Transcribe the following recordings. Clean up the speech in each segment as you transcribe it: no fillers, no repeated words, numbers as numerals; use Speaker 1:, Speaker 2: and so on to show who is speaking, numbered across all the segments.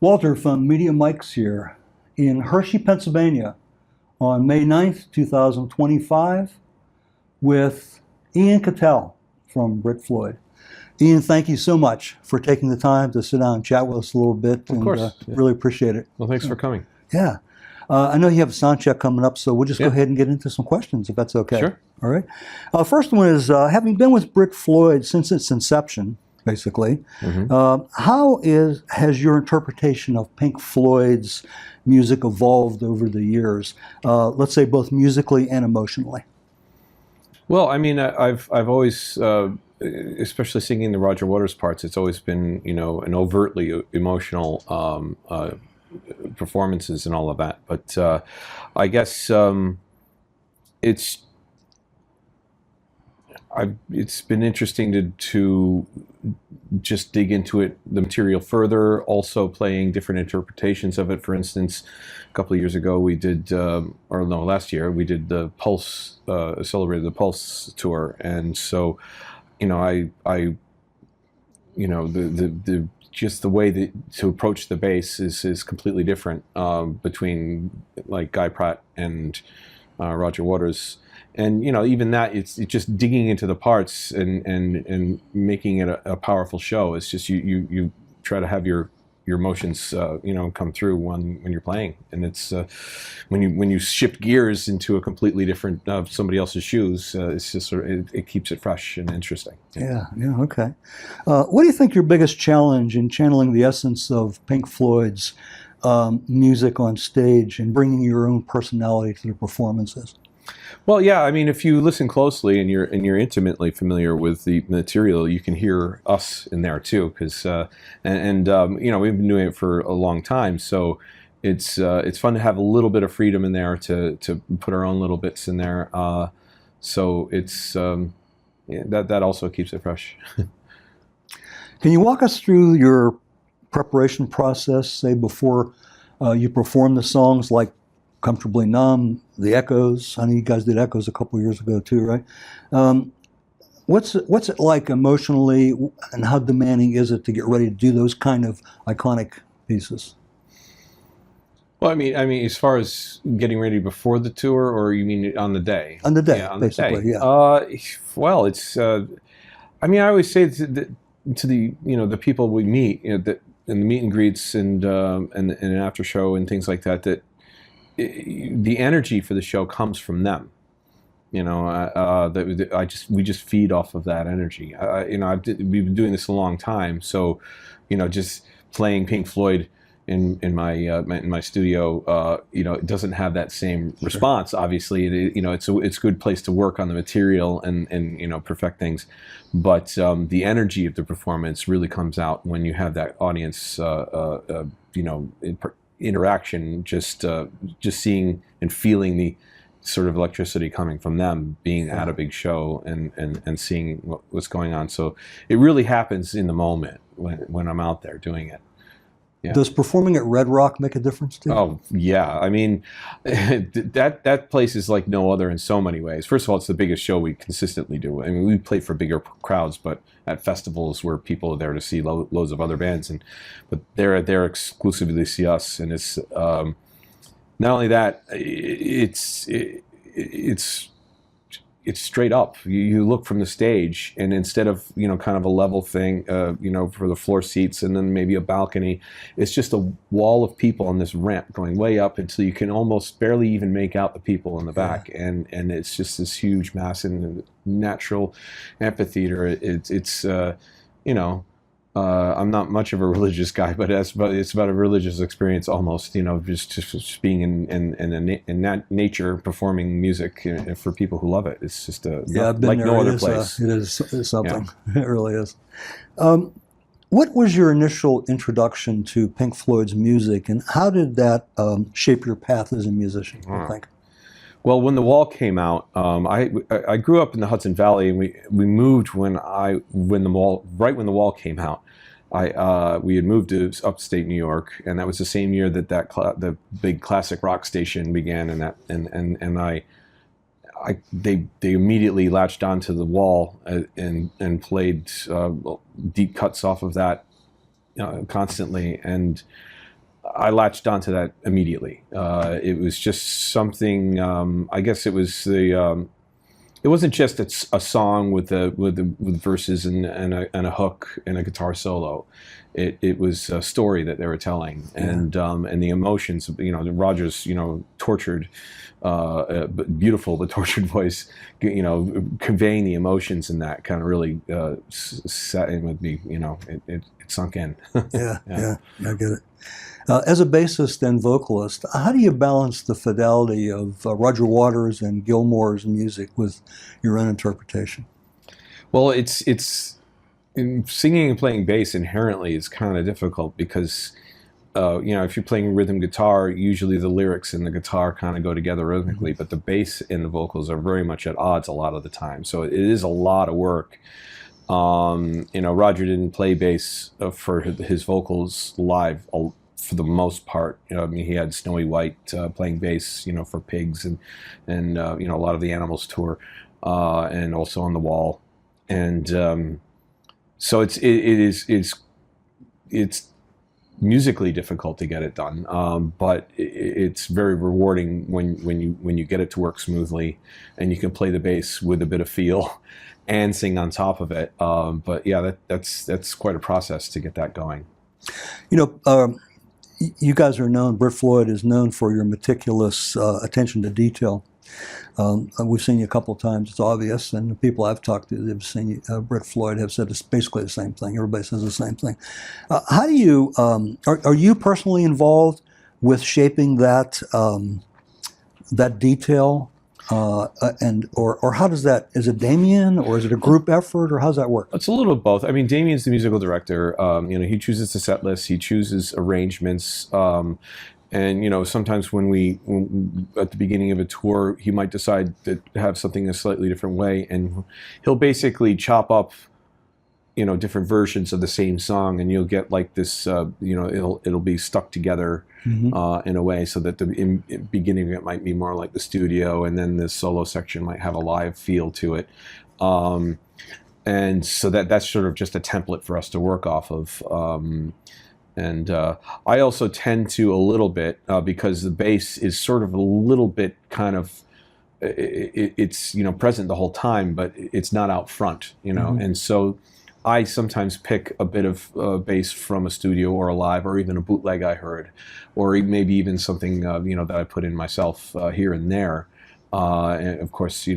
Speaker 1: Walter from Media Mics here in Hershey, Pennsylvania on May 9th, 2025 with Ian Cattell from Brit Floyd. Ian, thank you so much for taking the time to sit down and chat with us a little bit.
Speaker 2: Of course. Yeah.
Speaker 1: Really appreciate it.
Speaker 2: Well, thanks for coming.
Speaker 1: Yeah. I know you have a sound check coming up, so we'll just go ahead and get into some questions, if that's okay.
Speaker 2: Sure.
Speaker 1: All right. First one is, having been with Brit Floyd since its inception, basically, how has your interpretation of Pink Floyd's music evolved over the years, let's say both musically and emotionally?
Speaker 2: Well, I mean, I've always, especially singing the Roger Waters parts, it's always been, you know, an overtly emotional performances and all of that. But I guess it's been interesting to just dig into it, the material further, also playing different interpretations of it. For instance, a couple of years ago we did, last year we did the Pulse, celebrated the Pulse tour, and so, you know, I you know, the just the way that to approach the bass is completely different between like Guy Pratt and Roger Waters. And you know, even that, it's just digging into the parts and making it a powerful show. It's just you try to have your emotions you know, come through when you're playing, and it's when you shift gears into a completely different somebody else's shoes. It's just sort of, it keeps it fresh and interesting.
Speaker 1: Yeah, okay. What do you think your biggest challenge in channeling the essence of Pink Floyd's music on stage and bringing your own personality to the performances?
Speaker 2: Well, yeah, I mean, if you listen closely and you're intimately familiar with the material, you can hear us in there too. Because you know, we've been doing it for a long time, so it's fun to have a little bit of freedom in there to put our own little bits in there. So it's that also keeps it fresh.
Speaker 1: Can you walk us through your preparation process, say before you perform the songs, like Comfortably Numb, the Echoes? I know you guys did Echoes a couple years ago too, right? What's it like emotionally, and how demanding is it to get ready to do those kind of iconic pieces?
Speaker 2: Well, I mean, as far as getting ready before the tour, or you mean on the day?
Speaker 1: On the day,
Speaker 2: yeah, on
Speaker 1: basically,
Speaker 2: the day.
Speaker 1: Yeah.
Speaker 2: Well, it's. I mean, I always say to the you know, the people we meet, you know, that in the meet and greets and an after show and things like that, that the energy for the show comes from them. You know, we just feed off of that energy. You know, we've been doing this a long time, so you know, just playing Pink Floyd in my studio, you know, it doesn't have that same response. Obviously, you know, it's a good place to work on the material and you know, perfect things, but the energy of the performance really comes out when you have that audience, you know, interaction, just seeing and feeling the sort of electricity coming from them being at a big show and seeing what's going on. So it really happens in the moment when I'm out there doing it. Yeah.
Speaker 1: Does performing at Red Rock make a difference too?
Speaker 2: Oh yeah, I mean, that place is like no other in so many ways. First of all, it's the biggest show we consistently do. I mean, we play for bigger crowds, but at festivals where people are there to see loads of other bands, but they're there exclusively to see us. And it's not only that, it's straight up. You look from the stage, and instead of, you know, kind of a level thing, you know, for the floor seats and then maybe a balcony, it's just a wall of people on this ramp going way up until you can almost barely even make out the people in the back, and it's just this huge, massive, natural amphitheater. It's you know, I'm not much of a religious guy, but it's about a religious experience almost, you know, just being in nature, performing music for people who love it. It's just like no other place.
Speaker 1: It is something. Yeah. It really is. What was your initial introduction to Pink Floyd's music, and how did that shape your path as a musician, you think?
Speaker 2: Well, when The Wall came out, I grew up in the Hudson Valley, and we moved when The Wall came out. We had moved to upstate New York, and that was the same year that the big classic rock station began, and they immediately latched onto The Wall and played deep cuts off of that constantly, and I latched onto that immediately. It was just something. I guess it was the. It wasn't just a song with verses and a hook and a guitar solo. It was a story that they were telling, and the emotions. Roger's tortured, beautiful, but tortured voice. Conveying the emotions in that kind of really sat in with me. It sunk in.
Speaker 1: Yeah, I get it. As a bassist and vocalist, how do you balance the fidelity of Roger Waters and Gilmour's music with your own interpretation?
Speaker 2: Well, it's singing and playing bass inherently is kind of difficult because if you're playing rhythm guitar, usually the lyrics and the guitar kind of go together rhythmically, but the bass and the vocals are very much at odds a lot of the time. So it is a lot of work. Roger didn't play bass for his vocals live for the most part. He had Snowy White playing bass, for Pigs and a lot of the Animals tour, and also on The Wall, and so it's musically difficult to get it done, but it's very rewarding when you get it to work smoothly, and you can play the bass with a bit of feel, and sing on top of it. But yeah, that's quite a process to get that going.
Speaker 1: You guys are known, Brit Floyd is known for your meticulous attention to detail. We've seen you a couple of times, it's obvious, and the people I've talked to, they've seen you, Brit Floyd, have said it's basically the same thing. Everybody says the same thing. How do you, are you personally involved with shaping that, that detail? Or how does that, is it Damien, or is it a group effort, or how does that work?
Speaker 2: It's a little of both. I mean, Damien's the musical director. He chooses the set list, he chooses arrangements, and sometimes when at the beginning of a tour, he might decide to have something a slightly different way, and he'll basically chop up different versions of the same song, and you'll get like this, it'll be stuck together in a way, so that the beginning of it might be more like the studio, and then the solo section might have a live feel to it. And so that's sort of just a template for us to work off of. And I also tend to a little bit, because the bass is sort of a little bit kind of, it's present the whole time, but it's not out front, and so I sometimes pick a bit of bass from a studio or a live, or even a bootleg I heard, or maybe even something that I put in myself here and there. And of course,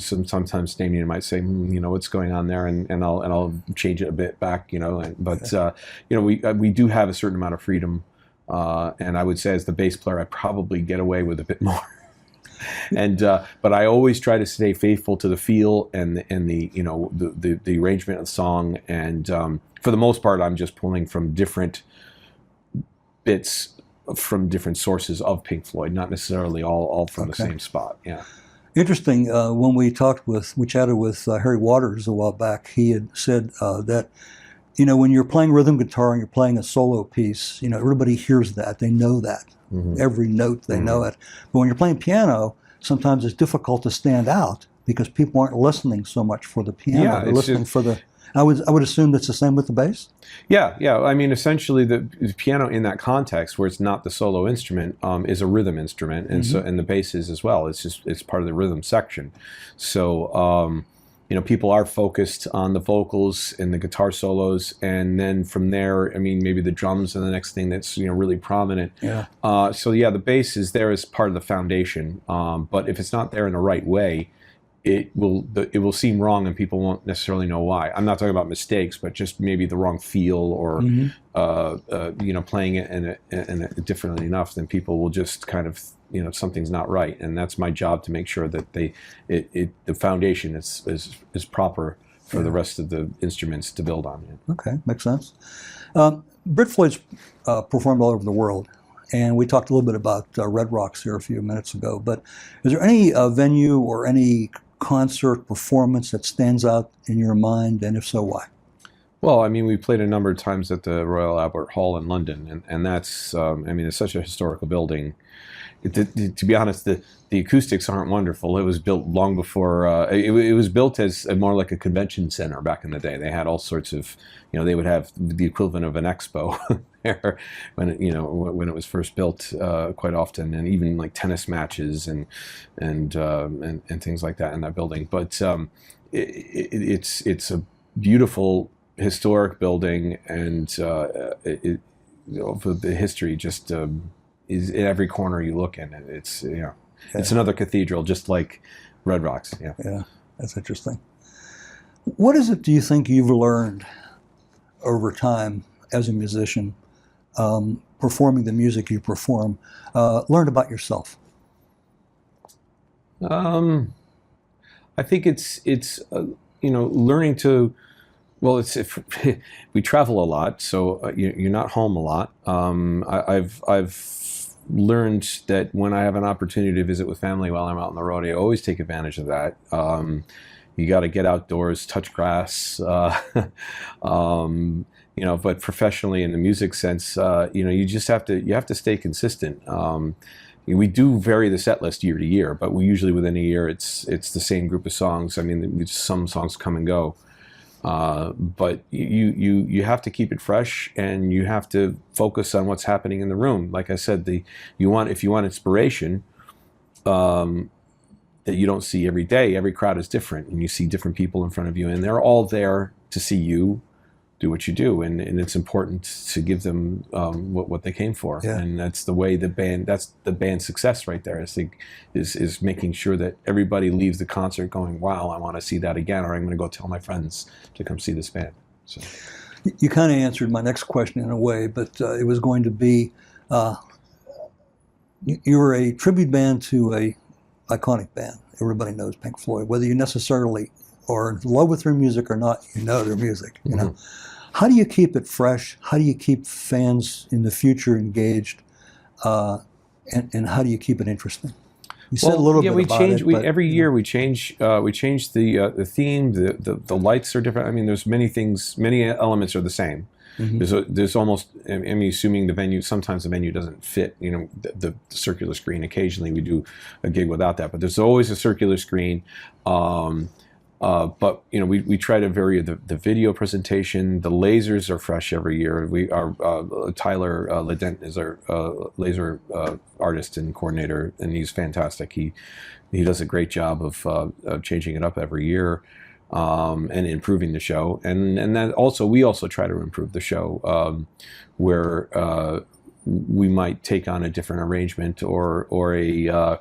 Speaker 2: sometimes Damien might say, what's going on there, and I'll change it a bit back, But we do have a certain amount of freedom, and I would say as the bass player, I probably get away with a bit more. And but I always try to stay faithful to the feel and the arrangement of the song, and for the most part, I'm just pulling from different bits from different sources of Pink Floyd, not necessarily all from the same spot. Yeah.
Speaker 1: Interesting. When we chatted with Harry Waters a while back, he had said that when you're playing rhythm guitar and you're playing a solo piece, everybody hears that, they know that. Every note, they know it. But when you're playing piano, sometimes it's difficult to stand out because people aren't listening so much for the piano.
Speaker 2: Yeah,
Speaker 1: they're listening for the. I would assume that's the same with the bass. Yeah.
Speaker 2: I mean, essentially, the piano in that context, where it's not the solo instrument, is a rhythm instrument, and and the bass is as well. It's part of the rhythm section. So. People are focused on the vocals and the guitar solos, and then from there, I mean, maybe the drums are the next thing that's really prominent.
Speaker 1: Yeah.
Speaker 2: So yeah, the bass is there as part of the foundation, but if it's not there in the right way, it will seem wrong, and people won't necessarily know why. I'm not talking about mistakes, but just maybe the wrong feel, or playing it in a differently enough, then people will just kind of something's not right, and that's my job to make sure that the foundation is proper for the rest of the instruments to build on. Yeah.
Speaker 1: Okay, makes sense. Brit Floyd's performed all over the world, and we talked a little bit about Red Rocks here a few minutes ago. But is there any venue or any concert performance that stands out in your mind, and if so, why?
Speaker 2: Well, I mean, we played a number of times at the Royal Albert Hall in London, and that's, it's such a historical building. To be honest, the acoustics aren't wonderful. It was built long before, it was built as more like a convention center back in the day. They had all sorts of, they would have the equivalent of an expo there when when it was first built, quite often, and even like tennis matches and things like that in that building. But it's a beautiful historic building, and for the history just is in every corner you look in. It's it's another cathedral, just like Red Rocks.
Speaker 1: Yeah, that's interesting. What is it, do you think, you've learned over time as a musician, performing the music you perform, learned about yourself?
Speaker 2: I think it's learning to, well, if we travel a lot, so you're not home a lot. I've learned that when I have an opportunity to visit with family while I'm out on the road, I always take advantage of that. You got to get outdoors, touch grass, but professionally in the music sense, you just have to stay consistent. We do vary the set list year to year, but we usually within a year it's the same group of songs. I mean, some songs come and go, but you have to keep it fresh, and you have to focus on what's happening in the room. Like I said, if you want inspiration, that you don't see every day. Every crowd is different, and you see different people in front of you, and they're all there to see you do what you do, and it's important to give them what they came for.
Speaker 1: Yeah.
Speaker 2: And that's the way that's the band's success right there. I think is making sure that everybody leaves the concert going, wow, I want to see that again, or I'm going to go tell my friends to come see this band. So
Speaker 1: you kind of answered my next question in a way, but it was going to be, you were a tribute band to a iconic band. Everybody knows Pink Floyd. Whether you necessarily are in love with their music or not, you know their music. You know, how do you keep it fresh? How do you keep fans in the future engaged? And how do you keep it interesting? You said a little bit about it.
Speaker 2: Every year we change the theme. The lights are different. I mean, there's many things. Many elements are the same. There's almost, I mean, assuming the venue, sometimes the venue doesn't fit, the circular screen. Occasionally we do a gig without that, but there's always a circular screen. But we try to vary the video presentation. The lasers are fresh every year. Tyler Ledent is our laser artist and coordinator, and he's fantastic. He does a great job of changing it up every year. And improving the show, and then we also try to improve the show, where we might take on a different arrangement or a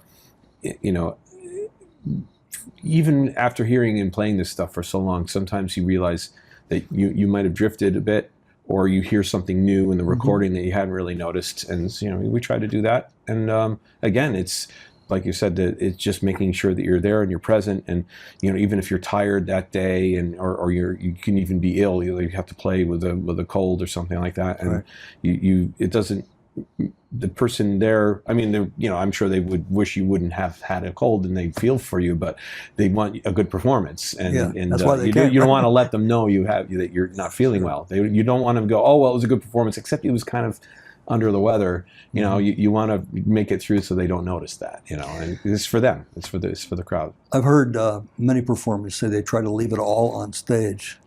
Speaker 2: even after hearing and playing this stuff for so long, sometimes you realize that you might have drifted a bit, or you hear something new in the recording that you hadn't really noticed, and we try to do that. And again, it's like you said, that it's just making sure that you're there and you're present, and even if you're tired that day, and or you can even be ill, you have to play with a cold or something like that, and
Speaker 1: right.
Speaker 2: It doesn't, the person there, I mean, I'm sure they would wish you wouldn't have had a cold, and they feel for you, but they want a good performance, and
Speaker 1: that's why they
Speaker 2: you don't want to let them know that you're not feeling well. You don't want them to go, oh well, it was a good performance, except it was kind of under the weather. You want to make it through so they don't notice that. And it's for them. It's for the crowd.
Speaker 1: I've heard many performers say they try to leave it all on stage,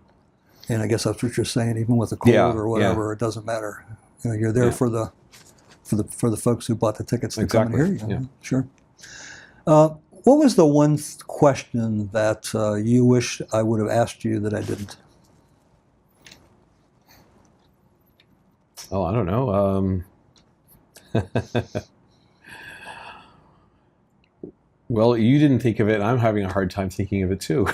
Speaker 1: and I guess that's what you're saying. Even with a cold or whatever, it doesn't matter. You're there for the folks who bought the tickets to come and hear you.
Speaker 2: Yeah.
Speaker 1: Sure. What was the one question that you wish I would have asked you that I didn't?
Speaker 2: Oh, I don't know. Well, you didn't think of it. I'm having a hard time thinking of it too.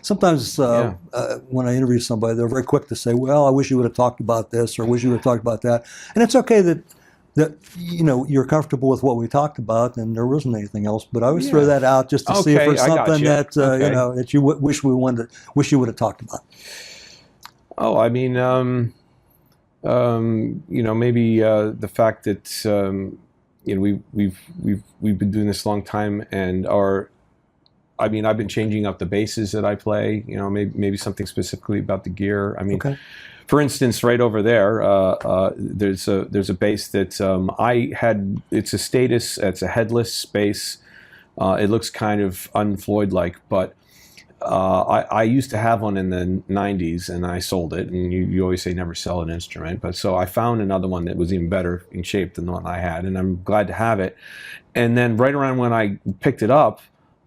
Speaker 1: Sometimes when I interview somebody, they're very quick to say, well, I wish you would have talked about this, or wish you would have talked about that. And it's okay that you're comfortable with what we talked about, and there wasn't anything else. But I always throw that out just to see if there's something that that you wish you would have talked about.
Speaker 2: Oh, I mean, maybe the fact that we've been doing this a long time, and I've been changing up the basses that I play. Maybe something specifically about the gear. I mean. Okay. For instance, right over there, there's a bass that I had. It's a Status. It's a headless bass. It looks kind of un-Floyd-like, but I used to have one in the 90s, and I sold it. And you always say never sell an instrument, but so I found another one that was even better in shape than the one I had, and I'm glad to have it. And then right around when I picked it up,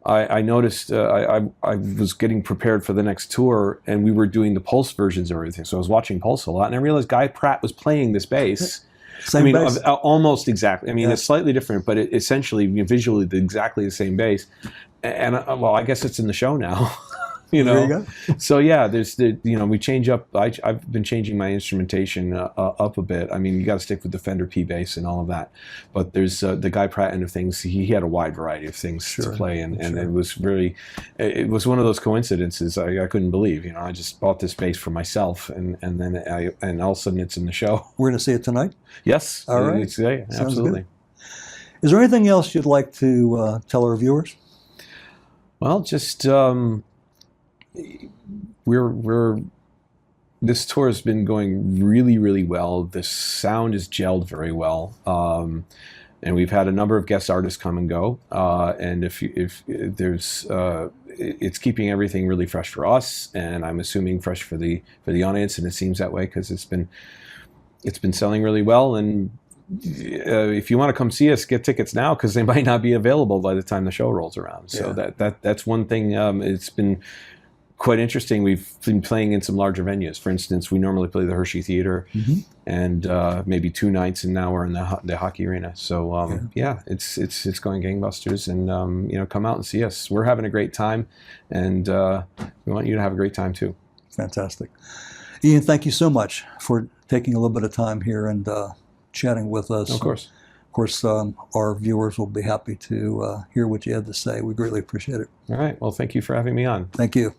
Speaker 2: I noticed I was getting prepared for the next tour, and we were doing the Pulse versions of everything. So I was watching Pulse a lot, and I realized Guy Pratt was playing this bass.
Speaker 1: Same bass?
Speaker 2: Almost exactly. I mean,
Speaker 1: Yeah.
Speaker 2: it's slightly different, but essentially, visually, exactly the same bass. And well, I guess it's in the show now. You know,
Speaker 1: There you go.
Speaker 2: So yeah, we change up. I've been changing my instrumentation up a bit. I mean, you got to stick with the Fender P bass and all of that. But there's the Guy Pratt end of things. He had a wide variety of things to play, and it was really, it was one of those coincidences I couldn't believe. You know, I just bought this bass for myself, and then all of a sudden it's in the show.
Speaker 1: We're going to see it tonight?
Speaker 2: Yes.
Speaker 1: All right.
Speaker 2: Yeah, absolutely.
Speaker 1: Good. Is there anything else you'd like to tell our viewers?
Speaker 2: Well, just this tour has been going really, really well. The sound is gelled very well, and we've had a number of guest artists come and go. And if there's, it's keeping everything really fresh for us, and I'm assuming fresh for the audience. And it seems that way because it's been selling really well. And if you want to come see us, get tickets now because they might not be available by the time the show rolls around. So that's one thing. It's been quite interesting. We've been playing in some larger venues. For instance, we normally play the Hershey Theater, and maybe 2 nights, and now we're in the hockey arena. So yeah, it's going gangbusters, and come out and see us. We're having a great time, and we want you to have a great time too.
Speaker 1: Fantastic. Ian, thank you so much for taking a little bit of time here and chatting with us.
Speaker 2: Of course.
Speaker 1: Of course, our viewers will be happy to hear what you had to say. We greatly appreciate it.
Speaker 2: All right. Well, thank you for having me on.
Speaker 1: Thank you.